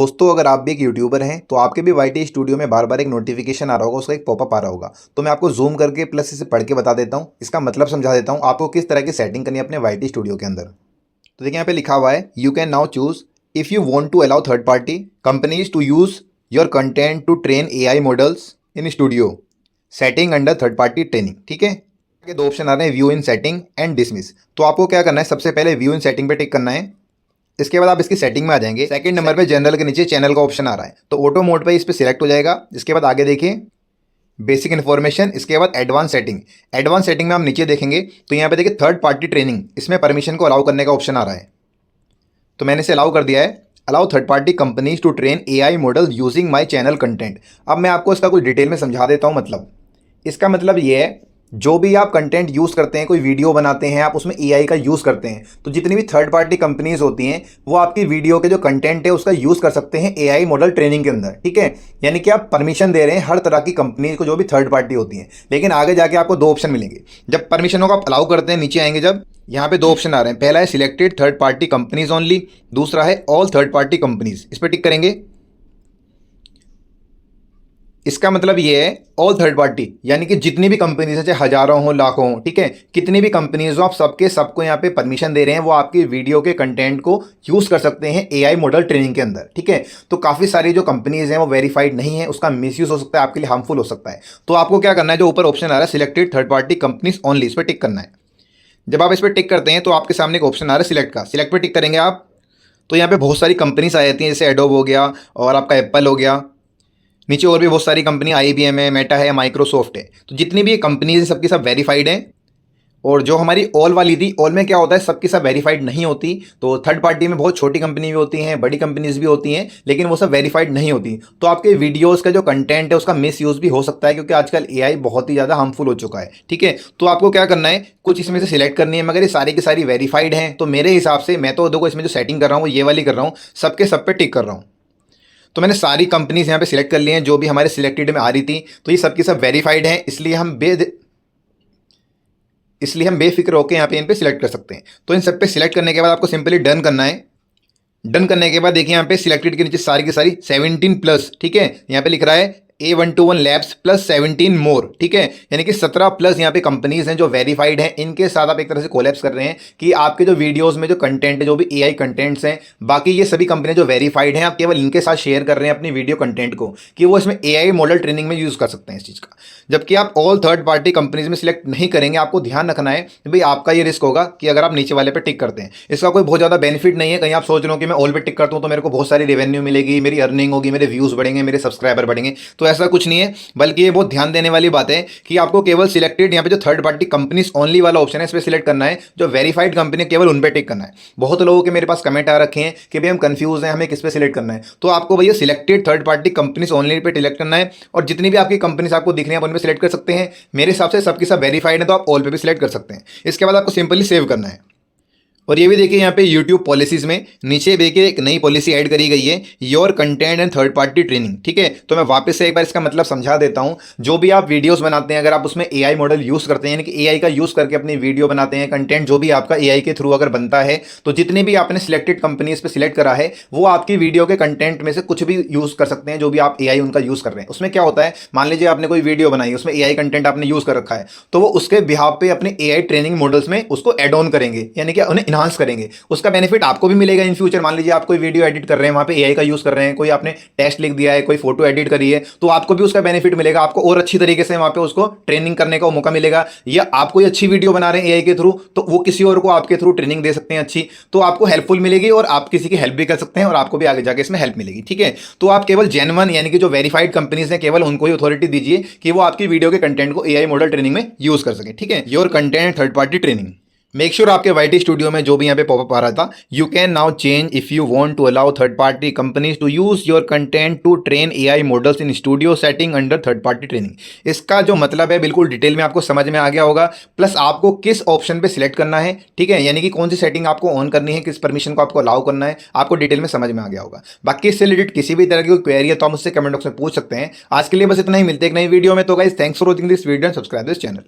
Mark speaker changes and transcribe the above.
Speaker 1: दोस्तों, अगर आप भी एक यूट्यूबर हैं तो आपके भी वाईटी स्टूडियो में बार बार एक नोटिफिकेशन आ रहा होगा, उसका एक पॉपअप आ रहा होगा। तो मैं आपको जूम करके प्लस इसे पढ़ के बता देता हूँ, इसका मतलब समझा देता हूँ आपको किस तरह की सेटिंग करनी है अपने वाईटी स्टूडियो के अंदर। तो देखिए यहाँ पे लिखा हुआ है, you can now choose if you want to allow third party companies to use your content to train AI models in studio setting under third party training. ठीक है, के दो ऑप्शन आ रहे हैं, view in setting and dismiss. तो आपको क्या करना है, सबसे पहले व्यू इन सेटिंग पे टिक करना है। इसके बाद आप इसकी सेटिंग में आ जाएंगे। सेकंड नंबर पे जनरल के नीचे चैनल का ऑप्शन आ रहा है, तो ऑटो मोड पे इस पे सिलेक्ट हो जाएगा। इसके बाद आगे देखिए बेसिक इन्फॉर्मेशन, इसके बाद एडवांस सेटिंग। एडवांस सेटिंग में आप नीचे देखेंगे तो यहाँ पे देखिए थर्ड पार्टी ट्रेनिंग, इसमें परमिशन को अलाउ करने का ऑप्शन आ रहा है, तो मैंने इसे अलाउ कर दिया है। Allow third party companies to train AI model using my channel content. अब मैं आपको इसका कुछ डिटेल में समझा देता हूँ। मतलब इसका मतलब ये है, जो भी आप कंटेंट यूज़ करते हैं, कोई वीडियो बनाते हैं आप, उसमें एआई का यूज़ करते हैं, तो जितनी भी थर्ड पार्टी कंपनीज होती हैं वो आपकी वीडियो के जो कंटेंट है उसका यूज़ कर सकते हैं एआई मॉडल ट्रेनिंग के अंदर। ठीक है, यानी कि आप परमिशन दे रहे हैं हर तरह की कंपनीज को जो भी थर्ड पार्टी होती हैं। लेकिन आगे जाके आपको दो ऑप्शन मिलेंगे जब परमिशनों को आप अलाउ करते हैं। नीचे आएंगे जब, यहाँ पे दो ऑप्शन आ रहे हैं, पहला है selected third party companies only, दूसरा है ऑल थर्ड पार्टी कंपनीज। इस पर टिक करेंगे। इसका मतलब ये है ऑल थर्ड पार्टी, यानी कि जितनी भी कंपनीज है, चाहे हजारों हो लाखों हो, ठीक है, कितनी भी कंपनीज हो, आप सबके सबको यहाँ पे परमिशन दे रहे हैं, वो आपकी वीडियो के कंटेंट को यूज़ कर सकते हैं एआई मॉडल ट्रेनिंग के अंदर। ठीक है, तो काफ़ी सारी जो कंपनीज हैं वो वेरीफाइड नहीं है, उसका मिसयूज हो सकता है, आपके लिए हार्मफुल हो सकता है। तो आपको क्या करना है, जो ऊपर ऑप्शन आ रहा है selected third party companies only, इस पर टिक करना है। जब आप इस पर टिक करते हैं तो आपके सामने एक ऑप्शन आ रहा है सिलेक्ट का, सिलेक्ट पर टिक करेंगे आप, तो यहाँ पे बहुत सारी कंपनीज आ जाती हैं, जैसे एडोब हो गया और आपका एप्पल हो गया, नीचे और भी बहुत सारी कंपनी, आईबीएम है, मेटा है, माइक्रोसॉफ्ट है। तो जितनी भी कंपनीज हैं सबकी सब वेरीफाइड हैं। और जो हमारी ऑल वाली थी, ऑल में क्या होता है, सबकी सब वेरीफाइड नहीं होती। तो थर्ड पार्टी में बहुत छोटी कंपनी भी होती हैं, बड़ी कंपनीज भी होती हैं, लेकिन वो सब वेरीफाइड नहीं होती। तो आपके वीडियोज़ का जो कंटेंट है उसका मिस यूज़ भी हो सकता है, क्योंकि आजकल एआई बहुत ही ज़्यादा हार्मफुल हो चुका है। ठीक है, तो आपको क्या करना है, कुछ इसमें से सिलेक्ट करनी है, मगर ये सारी की सारी वेरीफाइड हैं। तो मेरे हिसाब से मैं तो देखो इसमें जो सेटिंग कर रहा हूँ वो ये वाली कर रहा हूँ, सबके सब पे टिक कर रहा हूँ। तो मैंने सारी कंपनीज यहाँ पे सिलेक्ट कर ली हैं जो भी हमारे सिलेक्टेड में आ रही थी। तो ये सबकी सब वेरीफाइड हैं, इसलिए हम बेफिक्र होकर यहाँ पे इन पे सिलेक्ट कर सकते हैं। तो इन सब पे सिलेक्ट करने के बाद आपको सिंपली डन करना है। डन करने के बाद देखिए यहाँ पे सिलेक्टेड के नीचे सारी की सारी 17+, ठीक है, यहाँ पे लिख रहा है A121 लैब्स प्लस 17 मोर। ठीक है, यानी कि 17 प्लस यहाँ पे कंपनीज हैं जो वेरीफाइड हैं। इनके साथ आप एक तरह से कोलैप्स कर रहे हैं कि आपके जो वीडियोस में जो कंटेंट है, जो भी एआई कंटेंट्स हैं, बाकी ये सभी कंपनियां जो वेरीफाइड हैं, आप केवल इनके साथ शेयर कर रहे हैं अपनी वीडियो कंटेंट को, कि वो इसमें एआई मॉडल ट्रेनिंग में यूज़ कर सकते हैं इस चीज़ का। जबकि आप ऑल थर्ड पार्टी कंपनीज में सिलेक्ट नहीं करेंगे। आपको ध्यान रखना है भाई, आपका ये रिस्क होगा कि अगर आप नीचे वाले पे टिक करते हैं, इसका कोई बहुत ज़्यादा बेनिफिट नहीं है। कहीं आप सोच रहे हो कि मैं ऑल पे टिक करता हूँ तो मेरे को बहुत सारी रेवेन्यू मिलेगी, मेरी अर्निंग होगी, मेरे व्यूज़ बढ़ेंगे, मेरे सब्सक्राइबर बढ़ेंगे, तो ऐसा कुछ नहीं है। बल्कि ये बहुत ध्यान देने वाली बात है कि आपको केवल सिलेक्टेड यहाँ पे जो थर्ड पार्टी कंपनीज ओनली वाला ऑप्शन है इस पर सिलेक्ट करना है। जो वेरीफाइड कंपनी केवल उन पे टिक करना है। बहुत लोगों के मेरे पास कमेंट आ रखे हैं कि भाई हम कंफ्यूज हैं, हमें किस पे सिलेक्ट करना है। तो आपको भैया selected third party companies only pay select करना है, और जितनी भी आपकी कंपनीज आपको दिख रही हैं आप उन पे सिलेक्ट कर सकते हैं। मेरे हिसाब से सबकी सब वेरीफाइड है, तो आप ऑल पे भी सिलेक्ट कर सकते हैं। इसके बाद आपको सिंपली सेव करना है। और ये भी देखिए यहाँ पे YouTube पॉलिसीज में नीचे देखिए एक नई पॉलिसी ऐड करी गई है, your content and third party training. ठीक है, तो मैं वापस से एक बार इसका मतलब समझा देता हूँ। जो भी आप वीडियोस बनाते हैं, अगर आप उसमें एआई मॉडल यूज़ करते हैं, यानी कि एआई का यूज़ करके अपनी वीडियो बनाते हैं, कंटेंट जो भी आपका एआई के थ्रू अगर बनता है, तो जितनी भी आपने सिलेक्टेड कंपनीज पे सिलेक्ट करा है, वो आपकी वीडियो के कंटेंट में से कुछ भी यूज़ कर सकते हैं, जो भी आप एआई उनका यूज़ कर रहे हैं। उसमें क्या होता है, मान लीजिए आपने कोई वीडियो बनाई, उसमें एआई कंटेंट आपने यूज़ कर रखा है, तो वो उसके बिहाफ पे अपने एआई ट्रेनिंग मॉडल्स में उसको एड ऑन करेंगे, यानी कि उन्हें इन्हांस करेंगे। उसका बेनिफिट आपको भी मिलेगा इन फ्यूचर। मान लीजिए आप कोई वीडियो एडिट कर रहे हैं, वहां पे एआई का यूज कर रहे हैं, कोई आपने टेक्स्ट लिख दिया है, कोई फोटो एडिट करी है, तो आपको भी उसका बेनिफिट मिलेगा। आपको और अच्छी तरीके से वहां पे उसको ट्रेनिंग करने का मौका मिलेगा। या आप कोई अच्छी वीडियो बना रहे हैं एआई के थ्रू, तो वो किसी और को आपके थ्रू ट्रेनिंग दे सकते हैं अच्छी, तो आपको हेल्पफुल मिलेगी, और आप किसी की हेल्प भी कर सकते हैं, और आपको भी आगे जाके इसमें हेल्प मिलेगी। ठीक है, तो आप केवल जेन्युइन यानी कि जो वेरीफाइड कंपनीज हैं, केवल उनको ही अथॉरिटी दीजिए कि वो आपकी वीडियो के कंटेंट को एआई मॉडल ट्रेनिंग में यूज कर सके। ठीक है, your content third party training. Make sure आपके वाईटी स्टूडियो में जो भी यहाँ पे पॉपअप आ रहा था, you can now change if you want to allow third party companies to use your content to train AI models in studio setting under third party training. इसका जो मतलब है बिल्कुल डिटेल में आपको समझ में आ गया होगा, प्लस आपको किस ऑप्शन पे सिलेक्ट करना है, ठीक है, यानी कि कौन सी सेटिंग आपको ऑन करनी है, किस परमिशन को आपको अलाउ करना है, आपको डिटेल में समझ में आ गया होगा। बाकी इससे रिलेटेड किसी भी तरह की कोई क्वेरी है तो आप मुझसे कमेंट बॉक्स में पूछ सकते हैं। आज के लिए बस इतना ही, मिलते हैं एक नई वीडियो में। तो guys, thanks for watching this video and subscribe this channel.